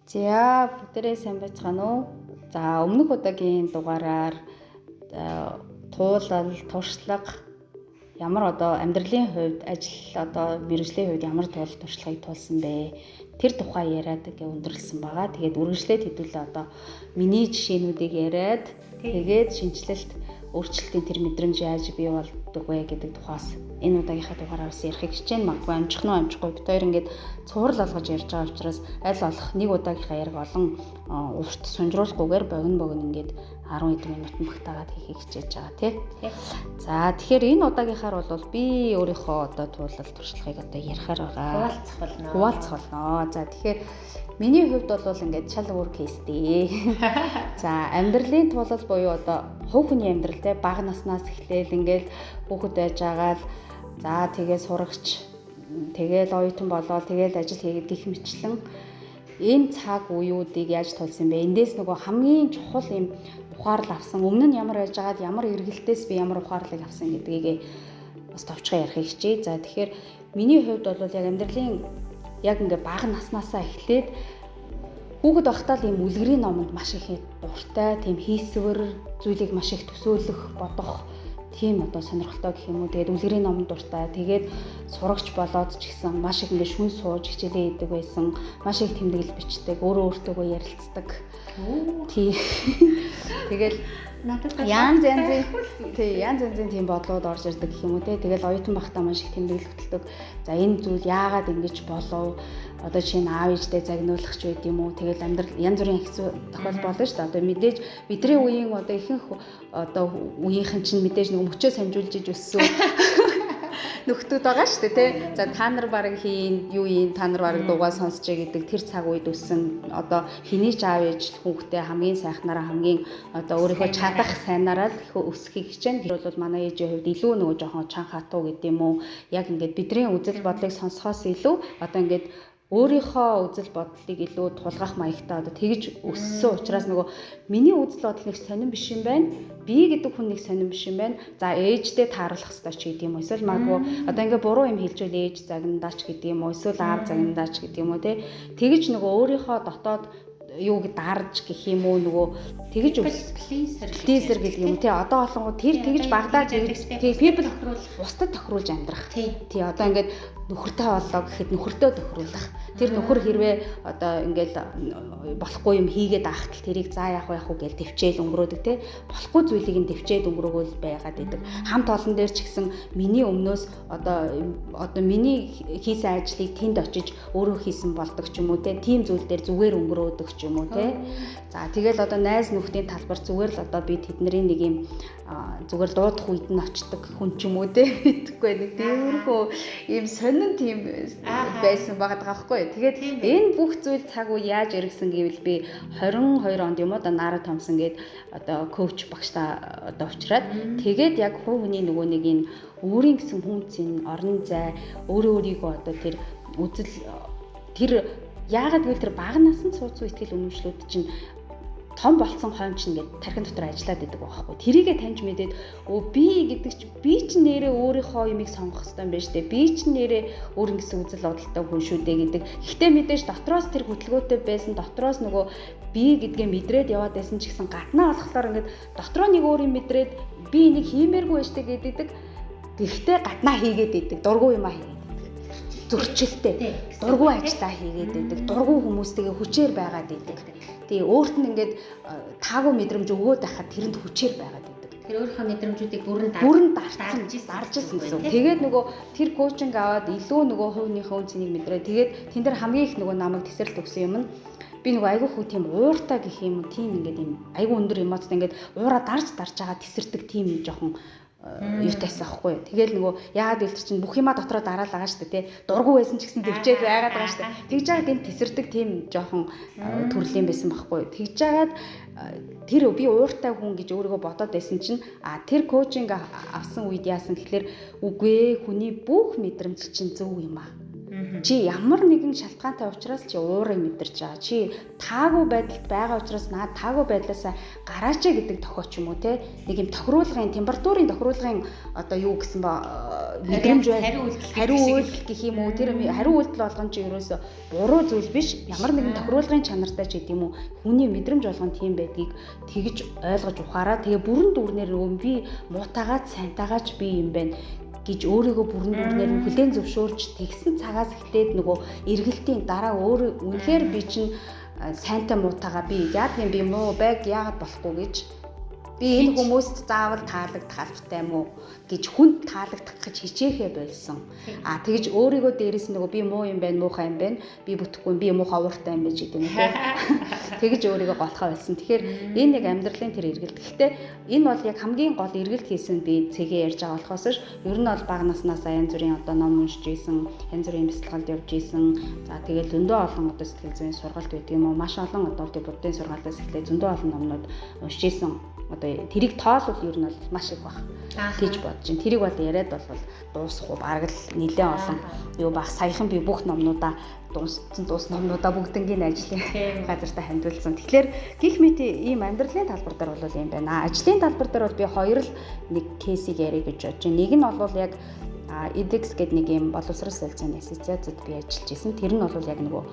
За бүгдээрээ сайн байцгаана уу? За өмнөх удаагийн дугаараар туулал, туршлага ямар амьдралын хувьд ажил мэргэжлийн хувьд ямар туршлагыг туулсан бэ? Тэр тухай яриад өндөрлсөн байгаа. Тэгээд үргэлжлээд хэдүүлээ миний жишээнүүдийг яриад тэгээд шинжилэлт өөрчлөлтийн тэр мэдрэмж яаж бий болдог вэ гэдэг тухаас энэ удаагийнхаа дугаараар бас ярихыг хичээн магадгүй амжих нь амжихгүй бид хоёр ингээд цуврал олгож ярьж байгаа учраас аль болох нэг удаагийнхаа яриг олон урт сунжруулахгүйгээр богино ингээд 10 хэдэн минутанд багтаагаад хийхийг хичээж байгаа тий. За тэгэхээр энэ удаагийнхаар бол би өөрийнхөө туулал туршлагыг ярихаар байгаа. Хуваалцах болно. За тэгэхээр миний хувьд бол ингээд шал өөр кейс дээ. За амьдралын туулал буюу хувь хүний амьдрал те бага наснаас эхлээл ингээд хүүхэд байж байгаа л за тэгээд сурагч тэгээд оюутан болоод тэгээд ажил хийгээд гих мэтлэн энэ цаг үеүүдийг яаж тулсан бэ? Эндээс нөгөө хамгийн чухал юм ухаарл авсан. Өмнө нь ямар байж байгаад ямар эргэлтээс би ямар ухаарлыг авсан гэдгийг бас товчхон ярих хичээ. За тэгэхээр миний хувьд бол яг амьдралын яг ингээд бага наснаасаа эхлээд хүүхэд байхдаа л ийм үлгэрийн номонд маш их дуртай, тийм хийсвэр зүйлийг маш их төсөөлөх, бодох тийм сонирхолтой гэх юм уу. Тэгээд үлгэрийн номонд дуртай. Тэгээд сурагч болоод ч гэсэн маш их ингээд шүн сууж хичээлээ хийдэг байсан. Маш их тэмдэглэл бичдэг, өөрөө өөртөөгөө ярилцдаг. Тийм. Тэгэл янз янзын тийм бодлоод орж ирдэг гэх юм уу те. Тэгэл оюутан байхдаа маш их тэмдэглэл хөтэлдэг. За энэ зүйл яагаад ингэж болов? Жишээ нь аав ээжтэй загнуулах ч байд юм уу. Тэгэл амьдрал янз бүрийн хэцүү тохиол болно шүү дээ. Мэдээж бидний үеийн ихэнх үеийнхэн чинь мэдээж нэг мөчөө самжуулж иж өссөн нөхдүүд байгаа шүү дээ тий. За та нар баг хийн юу юм та нар баг дуугаа сонсчээ гэдэг тэр цаг үед өссөн хэний ч аав ээж хүүхдээ хамгийн сайхнараа хамгийн өөрийнхөө чадах сайнараа л өсөхийг хичээн. Тэр бол манай ээжийн хувьд илүү нөгөө жоохон чан хатуу гэдэг юм уу. Яг ингээд бидний үзэл бодлыг сонсохоос илүү ингээд өөрийнхөө үзэл бодлыг илүү тулгах маягтай тэгж өссөн учраас нөгөө миний үзэл бодол нэг сонирн биш юм байна. Би гэдэг хүн нэг сонирн биш юм байна. За ээжтэй тааруулах хэрэгтэй ч гэдэг юм уу. Эсвэл магадгүй ингээд буруу юм хэлжүүл ээж загнандаач гэдэг юм уу. Эсвэл аав загнандаач гэдэг юм уу те. Тэгж нөгөө өөрийнхөө дотоод юуг дарж гэх юм уу нөгөө тэгж клизер гэдэг юм тий олонгоо тэр тэгж багадаа тэгж people бусдад тохируулж амьдрах тий ингээд нөхөртэй боллоо гэхэд нөхөртөө тохируулах тэр нөхөр хэрвээ ингээд болохгүй юм хийгээд ахтал тэрийг за яах вэ гэж төвчээл өнгөрөөдөг тий болохгүй зүйлийг нь төвчээд өнгөрөөгөл байгаад идэг хамт олон дээр ч гэсэн миний өмнөөс миний хийсэн ажлыг тэнд очиж өөрөө хийсэн болдог ч юм уу тий тийм зүйл дээр зүгээр өнгөрөөдөг ч юм уу тий за тэгэл найз нөхдийн талбар зүгээр л би тэдний нэг юм зүгээр дуудах үед нь очдог хүн ч юм уу тий мэдхгүй нэг тиймэрхүү ийм сонин тийм байсан байгаа байхгүй. Тэгээд энэ бүх зүйл цаг үе яаж иргсэн гэвэл би 22 онд юм уу Нара Томсон гээд коуч багштай уучраад тэгээд яг хувь хүний нөгөө нэг энэ өөрийн гэсэн хүн цэн орон зай өөрийгөө тэр үзэл тэр яагаад гэвэл тэр бага насанд суудсан ихтгэл үнэмшлүүд чинь том болсон хойно ч ингээд тархин дотор ажиллаад идэг байхгүй. Тэрийгэ таньж мэдээд би гэдэг чи би ч нэрээ өөрийнхөө юмыг сонгох хэрэгтэй юм байна штэ. Би ч нэрээ өөрийн гэсэн үзэл бодолтой хүн шүү дээ гэдэг. Гэхдээ мэдээж дотроос тэр хөтөлбөөтэй байсан, дотроос нөгөө би гэдгээ мэдрээд яваад байсан ч гэсэн гаднаа болохоор ингээд дотроо нэг өөрийн мэдрээд би энийг хиймээргүй байж тээ гэдэг. Гэхдээ гаднаа хийгээд идэг, дургүй юмаа хийгээд зөрчилтэй дургүй ажиллаа хийгээд идэг, дургүй хүмүүстэйгээ хүчээр байгаад идэг. Тэгээ өөрт нь ингээд таагүй мэдрэмж өгөөд байхад тэрэнд хүчээр байгаад идэг. Тэр өөрийнхөө мэдрэмжүүдийг бүрэн даржсэн гэсэн. Тэгээд нөгөө тэр коучинг аваад илүү нөгөө хувийнхээ үн цэнийг мэдрээ. Тэгээд тэн дээр хамгийн их нөгөө намайг тесрэлт өгсөн юм нь би нөгөө айгүй хөө тийм ууртай гэх юм уу тийм ингээд юм айгүй өндөр эмоцтой ингээд уураа дарж байгаа тесэрдэг тийм жоохон юутайсан аахгүй. Тэгэл нөгөө яагаад илтер чинь бүх юма дотроо дараал байгаа шүү дээ тий. Дургу байсан ч гэсэн төвчээд байгаад байгаа шүү дээ. Тэгж жагаад энэ тесэрдэг тийм жоохон төрлийн байсан байхгүй. Тэгж жагаад тэр би ууртай хүн гэж өөрийгөө бодоод байсан чинь тэр коучинг авсан үед яасан гэхэлэр үгүй хүний бүх мэдрэмж чинь зөв юм аа. Чи ямар нэгэн шалтгаантай учраас чи уурыг мэдэрч байгаа. Чи таагүй байдалд байгаа учраас наад таагүй байдлаасаа гараач гэдэг тохиоч юм уу те. Нэг юм тохируулгын температурын тохируулгын одоо юу гэсэн ба мэдрэмж бай. Хариу үйлдэл гэх юм уу. Тэр хариу үйлдэл болгон чи ерөөсө буруу зүйл биш. Ямар нэгэн тохируулгын чанартай ч гэдэг юм уу. Хүний мэдрэмж болгон тийм байдгийг тэгж ойлгож ухаараа. Тэгээ бүрэн дүүрнээр нөгөө би муутагаад сайнтаагач би юм байна гэж өөрийгөө бүрэн дүүрнээр хүлээн зөвшөөрч тэгсэн цагаас эхлээд нөгөө эргэлтийн дараа өөрөө үнэхээр би чинь сайнтай муутагаа би яа гэм би муу байг яагаад болохгүй гэж би энэ хүмүүст заавал таалагдах албатай юм уу гэж хүнд таалагдах гэж хичээхээ болсон. Тэгж өөрийгөө дээрээс нөгөө би муу юм байна, муухай юм байна. Би бүтэхгүй, би муухай ууртай юм байж гэдэг юм те. Тэгж өөрийгөө голхоо болсон. Тэгэхээр энэ яг амьдралын тэр эргэлт. Гэхдээ энэ бол яг хамгийн гол эргэлт хийсэн би цэгээ ярьж байгаа болохоос ер нь бол бага наснаасаа янз бүрийн одоо ном уншиж ийсэн, янз бүрийн бясалгалд явж ийсэн. За тэгэл зөндөө олон одоо сэтгэл зүйн сургалт байдаг юм уу? Маш олон одоо тийм буддын сургалтаас эхлээд зөндөө олон номнууд уншиж ийсэн. Одоо тэрийг тоолвол ер нь бол маш их баг гэж бодож байна. Тэрийг бол яриад бол дуусахгүй бараг л нэлээд олон юу баг саяхан би бүх номнуудаа дууссан номнуудаа бүгднгийн ажлын газартаа хандуулсан. Тэгэхээр гих мэт ийм амьдралын талбар дээр бол юм байна. Ажлын талбар дээр бол би хоёр л нэг кейсийг ярих гэж бодож байна. Нэг нь бол яг edX гэдэг нэг юм боловсрол солилцооны ассоциацид би ажиллаж байсан. Тэр нь бол яг нөгөө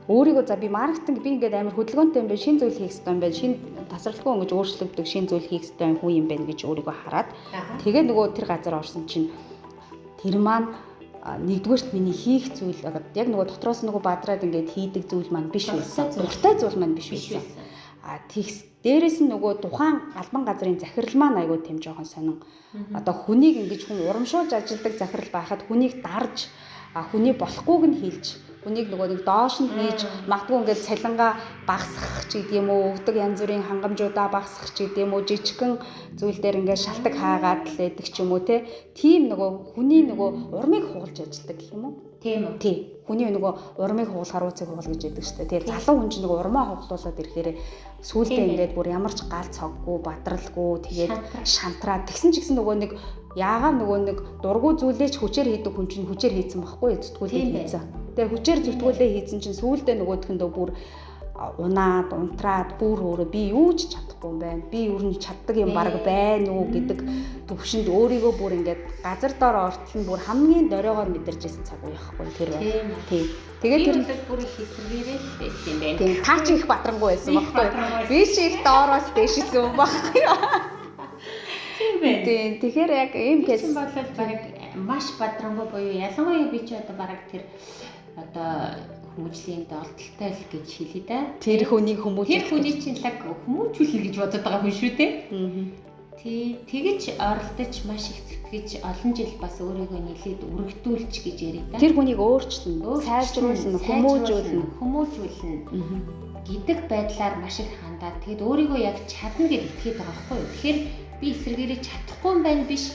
өөрийгөө за би маркетинг би ингээд амар хөдөлгөөнтэй юм байна, шин зүйл хийх хэрэгтэй юм байна, шин тасралтгүй ингэж өөрчлөгдөж шин зүйл хийх хэрэгтэй хүн юм байна гэж өөрийгөө хараад тэгээ нөгөө тэр газар орсон чинь тэр маань нэгдүгээрт миний хийх зүйл яг нөгөө дотроос нөгөө бадраад ингээд хийдэг зүйл маань биш байсан. Дуртай зүйл маань биш байсан. Тэгс дээрээс нь нөгөө тухайн албан газрын захирал маань айгүй тэм жоохон сонин. Одоо хүнийг ингэж хүн урамшуулж ажилдаг захирал байхад хүнийг дарж хүний болохгүйг нь хэлж хүнийг нөгөө нэг доош нь хийж магадгүй ингээд цалингаа багасгах ч гэдэг юм уу өгдөг янз бүрийн хангамжуудаа багасгах ч гэдэг юм уу жижигхэн зүйл дээр ингээд шалтак хаагаад л байдаг ч юм уу тийм нөгөө хүний нөгөө урмыг хугалж ажилладаг гэх юм уу тийм үү тий хүний нөгөө урмыг хугалахаар уцыг хугал гэж яддаг шүү дээ. Тэгээ залуу хүн чинь нөгөө урмаа хугалуулаад ирэхээр сүүлдээ ингээд бүр ямар ч гал цоггүй бадралгүй тэгээд шантраад тэгсэн ч гэсэн нөгөө нэг яагаад нөгөө нэг дургу зүйлээч хүчээр хийдэг хүн чинь хүчээр хийцэн байхгүй зүтгүүлээ хийцэн. Тэгээ хүчээр зүтгүүлээ хийцэн чинь сүүлдээ нөгөөдгөндөө бүр унаад унтраад бүр өөрөө би юу ч чадахгүй юм байна. Би юу нь чаддаг юм баг байна уу гэдэг төвшөнд өөрийгөө бүр ингээд газар доор ортол нь бүр хамгийн дориогоор мэдэрч ирсэн цаг уу яахгүй тэр байна. Тийм. Тэгээд тэр бүр их хэсгээрээ байсан юм байна. Тийм. Таа чи их бадрангуй байсан байхгүй. Би чи их доороос дэшсэн юм байхгүй. Тийм байна. Тийм. Тэгэхээр яг ийм кейс бол баг маш бадрангуй буюу ялангуяа би чи одоо баг тэр одоо хүмүүжлийн долдолтой л гэж хэлээ да. Тэр хүний чинь лаг хүмүүжүүлнэ гэж бодоод байгаа хүн шүү дээ. Тэгэж оролдож маш их зүтгэж олон жил бас өөрийгөө нэлээд өргөдүүлж гэж ярив да. Тэр хүнийг өөрчлөн, сайжруулна, хүмүүжүүлнэ гэдэг байдлаар маш их хандаад тэгэд өөрийгөө яг чадна гэж итгээд байгаа байхгүй юу. Тэгэхээр би эсрэгээрээ чадахгүй юм байна биш.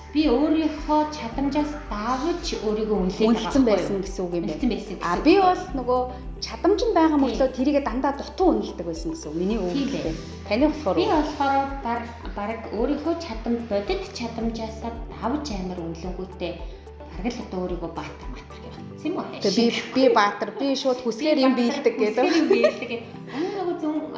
Би өөрийнхөө чадамжаас давж өөрийгөө үнэлсэн байсан гэсэн үг юм байна. Би бол нөгөө чадамж нь байгаа мөртлөө тэрийгэ дандаа дутуу үнэлдэг байсан гэсэн үг. Миний үгтэй. Таны болохоор би болохоор баг өөрийнхөө бодит чадамжаас давж амар үнэлэнгүүтээ бараг л одоо өөрийгөө баатар гэх юм уу? Би баатар, би шууд хүсгээр юм биелдэг гэдэг.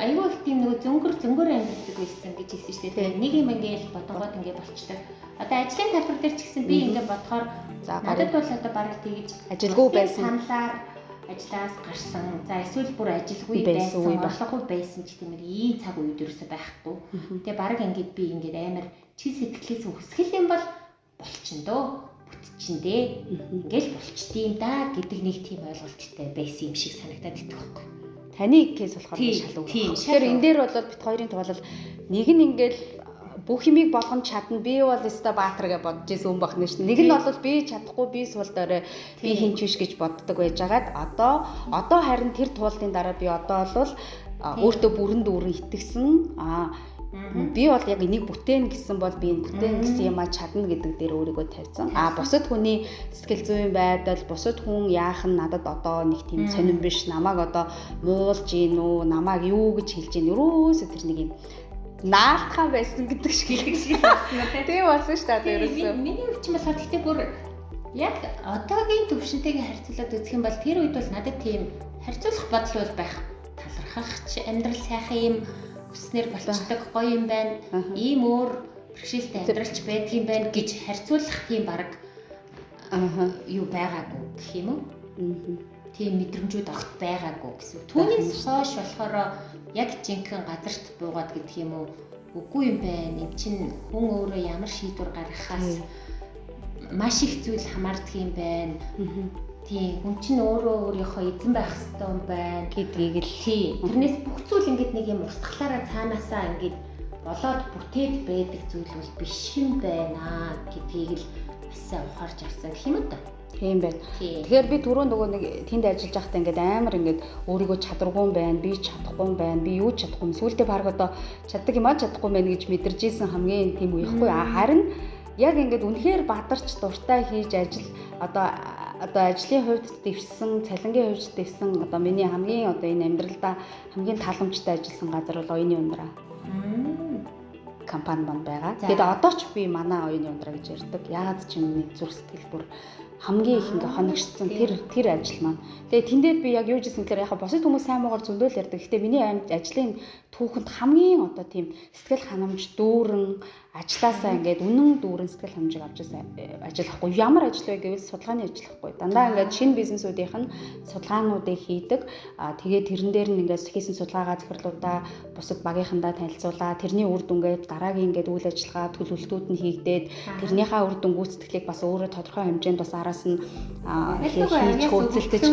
Айгүй их тийм нөгөө зөнгөр амьддаг байсан гэж хэлсэн шүү дээ. Нэг юм ингээл бодгоод ингээд болчдаг. Одоо ажлын талбар дээр ч гэсэн би ингээд бодохоор надад бол одоо бараг тэгж ажилгүй байсан. Саналаар ажлаас гарсан. За эсвэл бүр ажилгүй байсан, болохгүй байсан ч тийм ийм цаг үед ерөөсөй байхгүй. Тэгээ бараг ингээд би ингээд амар чи сэтгэлээс хүсгэл юм бол болчихно дөө. Бүтчин дээ. Ингээл болчдیں۔ Да гэдэг нэг тийм ойлголттой байсан юм шиг санагдаад идэх байхгүй. Таны кейс болохоор шал үг. Тэгэхээр энэ дээр бол бит хоёрын туулал нэг нь ингээл бүх юмыг болгон чадна. Би бол өстой баатар гэж бодож ирсэн юм бахна шүү. Нэг нь бол би чадахгүй, би сул дорой, би хинч биш гэж боддог байжгаад одоо харин тэр туулалтын дараа би одоо бол өөртөө бүрэн дүүрэн итгэсэн. Би бол яг энийг бүтээн гэсэн бол би энэ бүтээн гэсэн юм чадна гэдэг дээр өөрийгөө тавьсан. Бусад хүний сэтгэл зүйн байдал, бусад хүн яах нь надад одоо нэг тийм сонирн биш. Намайг одоо муулж гин үү, намайг юу гэж хэлж гин. Ерөөсөө тэр нэг юм наалтхан байсан гэдэг шиг болсон. Тийм болсон шүү дээ ерөөсөө. Миний өвчин болохоор гэхдээ бүр Яг одоогийн төвшөнтэйгээ харьцуулаад үзэх юм бол тэр үед бол надад тийм харьцуулах бодол бол байх. Талархах амьдрал сайхан юм өснөр болцдог гоё юм байна. Ийм өөр бэрхшээлтэй амьдралч байдаг юм байна гэж харьцуулах тийм баг юу байгаагүй гэх юм уу? Тийм мэдрэмжүүд огт байгаагүй гэсэн. Түүнээс хойш болохоор яг жинхэнэ газарт буугаад гэдэг юм уу? Үгүй юм байна. Энд чинь хүн өөрөө ямар шийдвэр гаргахаас маш их зүйл хамаардаг юм байна. Тийм хүн чинь өөрөө өөрийнхөө эзэн байх хэрэгтэй юм байна гэдгийг л тийм. Тэрнээс бүх зүйл ингээд нэг юм устгалаараа цаанаасаа ингээд болоод бүтээд байдаг зүйл бол биш юм байна гэдгийг л бас ухаарч авсан гэх юм уу та. Тийм байна. Тэгэхээр би түрүү нөгөө нэг тэнд ажиллаж байхдаа ингээд амар ингээд өөрийгөө чадваргүй юм байна, би чадахгүй юм байна, би юу чадахгүй юм. Сүүлдээ баг одоо чаддаг юм аа чадахгүй юм байна гэж мэдэрч ийсэн хамгийн тийм үеихгүй. Харин яг ингээд үнэхээр бадарч дуртай хийж одоо ажлын хувьд дэвшсэн, цалингийн хувьд дэвшсэн одоо миний хамгийн одоо энэ амьдралдаа хамгийн таламжтай ажилласан газар бол Оюуны ундраа. Компани манд байгаа. Тэгээд одоо ч би манай Оюуны ундраа гэж ярьдаг. Яагаад ч юм нэг зүрх сэтгэл бүр хамгийн их ингээ хоногшсон тэр ажил маань. Тэгээ тэндээ би яг юу гэсэн гэхээр яг босод хүмүүс сайн муугаар зөндөл ярьдаг. Гэхдээ миний ажлын түүхэнд хамгийн одоо тийм сэтгэл ханамж дүүрэн ажилласаа ингээд үнэн дүүрэн сэтгэл ханамжийг авч ажиллахгүй. Ямар ажил вэ гэвэл судалгааны ажил байхгүй. Дандаа ингээд шинэ бизнесүүдийнх нь судалгаануудыг хийдэг. Тэгээд тэрэн дээр нь ингээд хийсэн судалгаагаа захирлуудаа бусад багийнхандаа танилцуулаа. Тэрний үр дүнгээ дараагийн ингээд үйл ажиллагаа төлөвлөлтүүд нь хийгдээд тэрнийхээ үр дүн гүйцэтгэлийг бас өөрөө тодорхой хэмжээнд бас араас нь хөөцөлдөж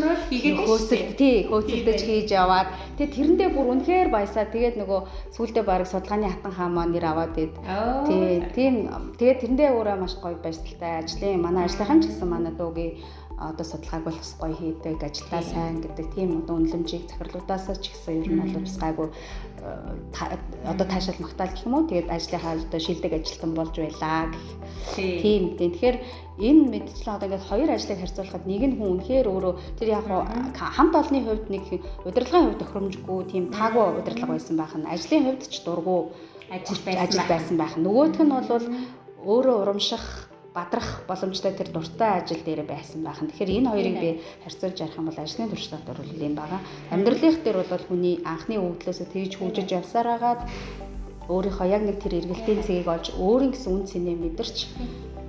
хийж яваад тэгээд тэрэндээ бүр үнэхээр баясаа. Тэгээд нөгөө сүүлдээ баг судалгааны хатан хаамаа нэр аваад тэгээд тэрэндээ өөрөө маш гоё баясгалтай манай ажлынхан ч гэсэн манай дуугийн одоо судалгааг бол бас гоё хийдэг, ажилдаа сайн гэдэг тийм одоо үнэлэмжийг захирлуудаас ч гэсэн ер нь бол бас гайгүй одоо таашаал магтаал гэх юм уу. Тэгээд ажлынхаа одоо шилдэг ажилтан болж байлаа гэх. Тийм. Тэгэхээр энэ мэдчлэн одоо ингээд хоёр ажлыг харьцуулахад нэг нь хүн үнэхээр өөрөө тэр яг хамт олонны хувьд нэг удирдлагын хувьд тохиромжгүй тийм таагүй удирдлага байсан байх нь ажлын хувьд ч дургүй ажил байсан байх. Нөгөөх нь бол өөрөө урамших бадрах боломжтой тэр дуртай ажил дээр байсан байх. Тэгэхээр энэ хоёрыг би харьцуулж ярих юм бол ажлын туршлагад бол юм байгаа. Амьдралынх дээр бол хүний анхны өвдлөөсөө тэгж хөгжиж явсаар хагаад өөрийнхөө яг нэг тэр эргэлтийн цэгийг олж өөрийн гэсэн үн цэнээ мэдэрч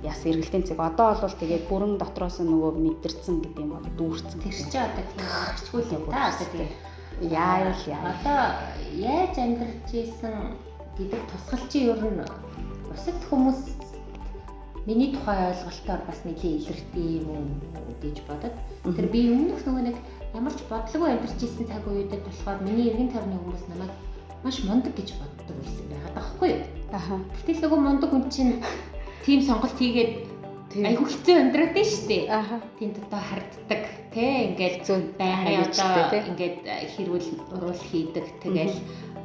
яс эргэлтийн цэг одоо бол тэгээд бүрэн дотроос нөгөө мэдэрсэн гэдэг юм бол дүүрсэн. Тэр чинь одоо тийм арчгүй юм та одоо тийм одоо яаж амьдарч ийсэн гэдэг тусгал чи ер нь бусад хүмүүс миний тухай ойлголтоор бас нэлийн илэрхий юм уу гэж бодод. Тэр би өмнөх нөгөө нэг ямар ч бодлого амьдарч ийсэн цаг үедэд болохоор миний эргэн тойрны хүмүүс намайг маш мундаг гэж боддог байсан байгаад байгаа байхгүй юу? Гэтэл нөгөө мундаг хүн чинь тийм сонголт хийгээд айгүй хэцүү амьдраад байна шүү дээ. Тэнд одоо харддаг тий ингээл байгаан одоо ингээд хэрүүл уруул хийдэг тэгэл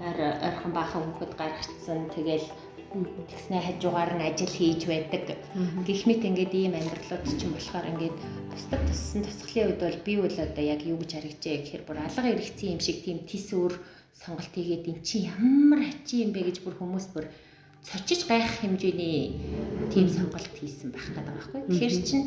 ойрхон баахан хүүхэд гаргацсан тэгэл тэгснэ хажуугаар нь ажил хийж байдаг. Гэх мэт ингээд ийм амьдралууд чинь болохоор ингээд бусдад туссан тусгалын үед бол би бол одоо яг юу гэж харагчээ гэхээр бүр алга эргэцсэн юм шиг тийм тис өөр сонголт хийгээд эн чи ямар ачи юм бэ гэж бүр хүмүүс бүр цочиж гайх хэмжээний тийм сонголт хийсэн байх гэдэг байхгүй. Тэгэхээр чинь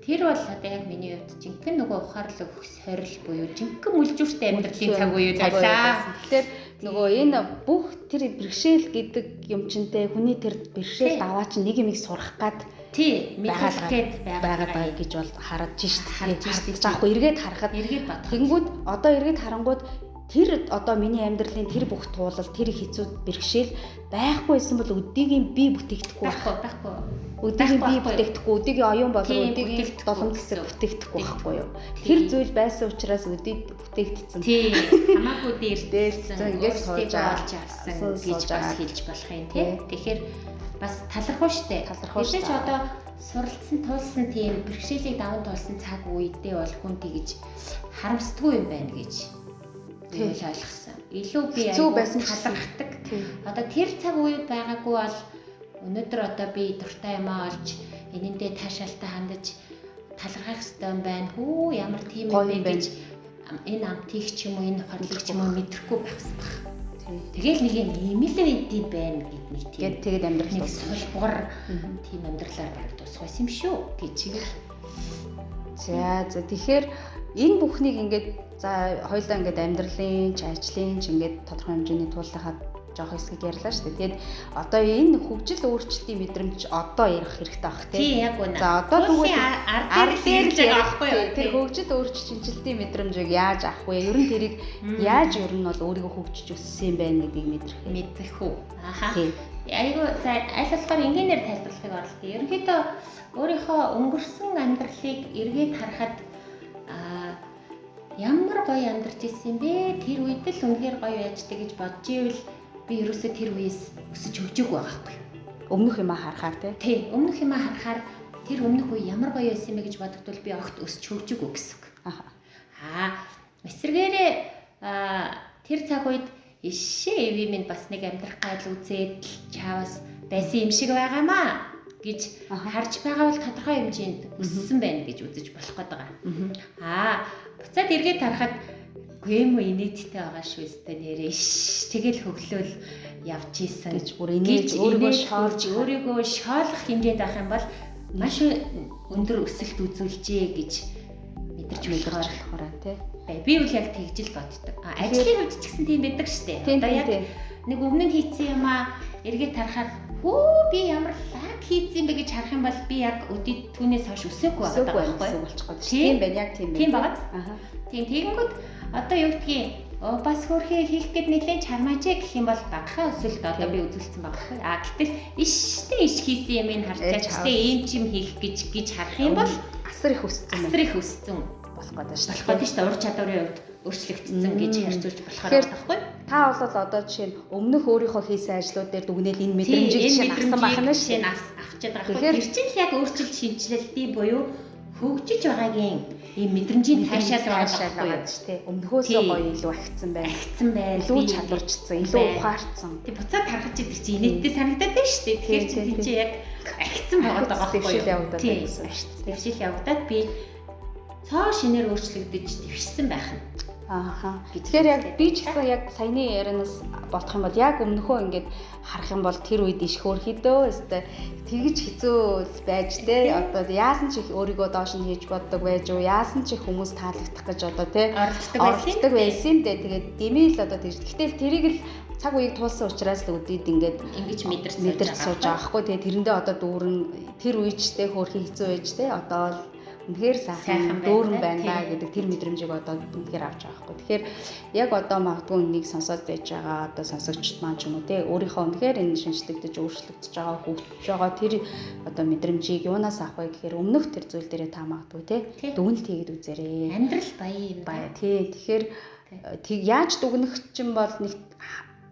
тэр бол одоо яг миний хувьд жинхэнэ нөгөө ухаарлаг сорил буюу жинхэнэ мүлжүүртэй амьдралын цаг үе байлаа. Тэгэхээр нөгөө энэ бүх тэр бэрхшээл гэдэг юм чинтэй хүний тэр бэрхшээл даваа чинь нэг юм их сурах гад тий байгаад гэж бол хараад шүү дээ. Харж аахгүй эргээд харахад тэгэнгүүт одоо эргээд харангууд тэр одоо миний амьдралын тэр бүх туулал тэр хэцүү бэрхшээл байхгүйсэн бол өдийгийн би бүтээгдэхгүй байхгүй. Өдийгийн би бүтээгдэхгүй, өдийгийн оюун болон өдийгийн долоом гэсээр бүтээгдэхгүй байхгүй юу. Тэр зүйл байсан учраас өдийд бүтээгдсэн. Тийм. Хамаагүй дээрсэн ингэж сууж авсан гэж бас хэлж болох юм тий. Тэгэхээр бас талархав штэ. Тэгэхээр ч одоо суралцсан туулсан тийм бэрхшээлийг даван туулсан цаг үедээ бол хүн тэгж харамсдаггүй юм байна гэж тэгэл ойлгосон. Илүү би талархдаг. Одоо тэр цаг үед байгаагүй бол өнөөдөр одоо би дуртай юмаа олж энэндээ таашаалтай хандаж талархах хэрэгтэй юм байна. Хөө ямар тийм юм бэ гэж энэ амтыг ч юм уу энэ ухаарлыг ч юм уу мэдрэхгүй байсан баг. Тэгэл нэг юм имэлэвэд юм байна гэдэг нэг тийм. Тэгээд амьдрал нэг солбор тийм амьдралаар баг тусах байсан юм шүү гэж За тэгэхээр энэ бүхнийг ингээд за хоёулаа ингээд амьдралын ч ажлын ч ингээд тодорхой хэмжээний туулахад жоох хэсгийг ярьлаа шүү дээ. Тэгээд одоо энэ хөгжил өөрчлөлтийн мэдрэмж одоо ярих хэрэгтэй байх тийм. Тий, яг үнэ. За одоо тэгвэл ард дээр л байгаа байхгүй юу? Тэр хөгжил өөрчлөлтийн мэдрэмжийг яаж авах вэ? Ер нь тэрийг яаж ер нь бол өөрийгөө хөгжиж өссөн юм байна гэдгийг мэдрэх үү. Аха. Айгу за аль болохоор энгийнээр тайлбарлахыг орлоо. Ерөнхийдөө өөрийнхөө өнгөрсөн амьдралыг эргээд харахад ямар гоё амьдарч ирсэн бэ? Тэр үед л үнэхээр гоё байждаг гэж бодож ивэл би ерөөсөө тэр үеэс өсөж хөгжөөгүй байгаа байхгүй. Өмнөх юмаа харахаар тий. Өмнөх юмаа харахаар тэр өмнөх үе ямар гоё байсан бэ гэж бодогдвол би огт өсөж хөгжөөгүй гэсэн үг. Эсвэргээрээ тэр цаг үед ишээ эви минь бас нэг амьдрах гал үзээд чаавас байсан юм шиг байгаамаа гэж харж байгаа бол тодорхой хэмжээнд өссөн байна гэж үзэж болох гээд байгаа. Буцаад эргээд харахад үгүй юм уу инээдтэй байгаа шүү өстэй нэрэж тэгэл хөглөөл явж исэн гэж бүр инээж өөрийгөө шоолох хэмжээнд байх юм бол маш өндөр өсөлт үзүүлжээ гэж мэдэрч болохоор тий. Би үл яг тэгж л боддог. Ажлын хувьд ч гэсэн тийм байдаг шүү дээ. Одоо яг нэг өмнө нь хийсэн юм эргээд харахад би ямар лаг хийсэн бэ гэж харах юм бол би яг өдөрт түүнээс хойш өсөөгүй байгаа байхгүй болчихгоо тийм байна яг тийм байна. Тийм байна. Тийм тэгэнгүүт одоо юу гэдгийг бас хөрхий хийх гээд нэлээд чармаажээ гэх юм бол багахан өсөлт одоо би үзүүлсэн байгаа байхгүй. Гэтэл иштэй иш хийсэн юм харж чажтай ийм ч юм хийх гэж харах юм бол асар их өссөн байна. Асар их өссөн болох гэдэг шүү. Болох гэдэг шүү. Ур чадварын хувьд өөрчлөгдсөн гэж харьцуулж болохоор байхгүй. Та бол одоо жишээ нь өмнөх өөрийнхөө хийсэн ажлууд дээр дүгнээл энэ мэдрэмжийг жишээ авсан байна шүү. Авчиад байгаа байхгүй. Тэр чинь яг өөрчлөлт шинжилэлтийн буюу хөгжиж байгаагийн ийм мэдрэмжийн таашаал байгаа шүү дээ. Өмнөхөөсөө гоё илүү ахицсан байна. Илүү чадварчсан, илүү ухаарсан. Тэг буцаад харахад чи тэр чи инээдтэй санагдаад байна шүү дээ. Тэгэхээр чи яг ахицсан байгаад байгаа байхгүй юу? Тийм шүү дээ. Дэвшил явагдаад би цоо шинээр өөрчлөгдөж дэвшсэн байх нь. Тэгэхээр яг би ч гэсэн яг саяны ярианаас бодох юм бол яг өмнөхөө ингээд харах юм бол тэр үед иш хөөрхөдөө өстэй тэгж хэцүү байж те одоо яасан ч их өөрийгөө доош нь хийж боддог байж уу яасан ч их хүмүүс таалагдах гэж одоо те оролцдог байсан юм дээ. Тэгээд дэмэл одоо тэгж. Гэтэл тэрийг л цаг үеийг туулсан учраас л өдөрт ингээд ингэж мэдэрч сууж байгаа хгүй. Тэгээд тэрэндээ одоо дүүрэн тэр үеичтэй хөөрхөн хэцүү байж те одоо л үнэхээр сайхан дүүрэн байна да гэдэг тэр мэдрэмжийг одоо үнэхээр авч байгаа хгүй. Тэгэхээр яг одоо магадгүй энийг сонсоод байж байгаа одоо сонсогчд маань ч юм уу те өөрийнхөө үнэхээр энэ шинжлэгдэж өөрчлөгдөж байгаа хөгжиж байгаа тэр одоо мэдрэмжийг юунаас авах вэ гэхээр өмнөх тэр зүйл дээрээ та магадгүй те дүгнэлт хийгээд үзээрэй. Амьдрал баяа тий. Тэгэхээр яаж дүгнэх чинь бол нэг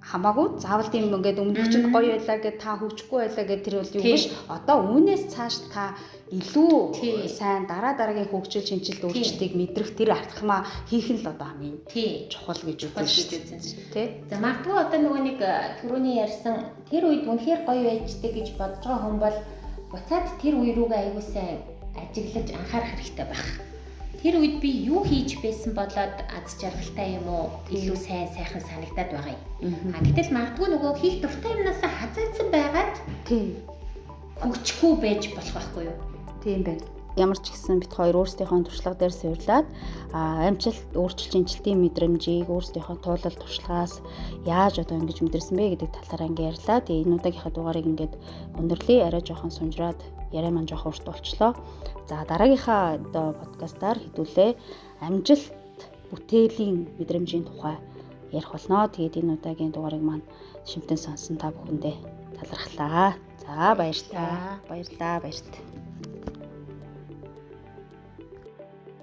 хамаагүй заавал тийм ингээд өмнөх чинь гоё байлаа гэд та хөгжихгүй байлаа гэд тэр бол юу биш. Одоо үүнээс цааш та илүү сайн дараагийн хөгжил шинжилт өөрчлөлтийг мэдрэх тэр артхмаа хийх нь л одоо хамгийн чухал гэж үзсэн шүү дээ. За магадгүй одоо нөгөө нэг түрүүний ярьсан тэр үед үнэхээр гоё байждаг гэж бодож байгаа хүн бол буцаад тэр үе рүүгээ аягүй сайн ажиглаж анхаарах хэрэгтэй байх. Тэр үед би юу хийж байсан болоод аз жаргалтай юм уу илүү сайхан санагдаад байгаа юм. Гэтэл магадгүй нөгөө хийх дуртай юмнаас хазаацсан байгаад хөгжихгүй байж болох байхгүй юу? Тийм байна. Ямар ч гэсэн бит хоёр өөрсдийнхөө туршлага дээр суйрлаад амжилт өөрчлөлт шинжилтийн мэдрэмжийг өөрсдийнхөө туулал туршлагаас яаж одоо ингэж мэдэрсэн бэ гэдэг талаараа ингэ ярьлаа. Тэгээ энэ удаагийнхаа дугаарыг ингээд өндөрлөе арай жоохон сунжраад яриа маань жоохон урт болчлоо. За дараагийнхаа одоо подкастаар хэдүүлээ амжилт бүтээлийн мэдрэмжийн тухай ярих болно. Тэгээд энэ удаагийн дугаарыг маань шимтэн сонсон та бүхэндээ талархлаа. За баярлалаа. Баярлалаа.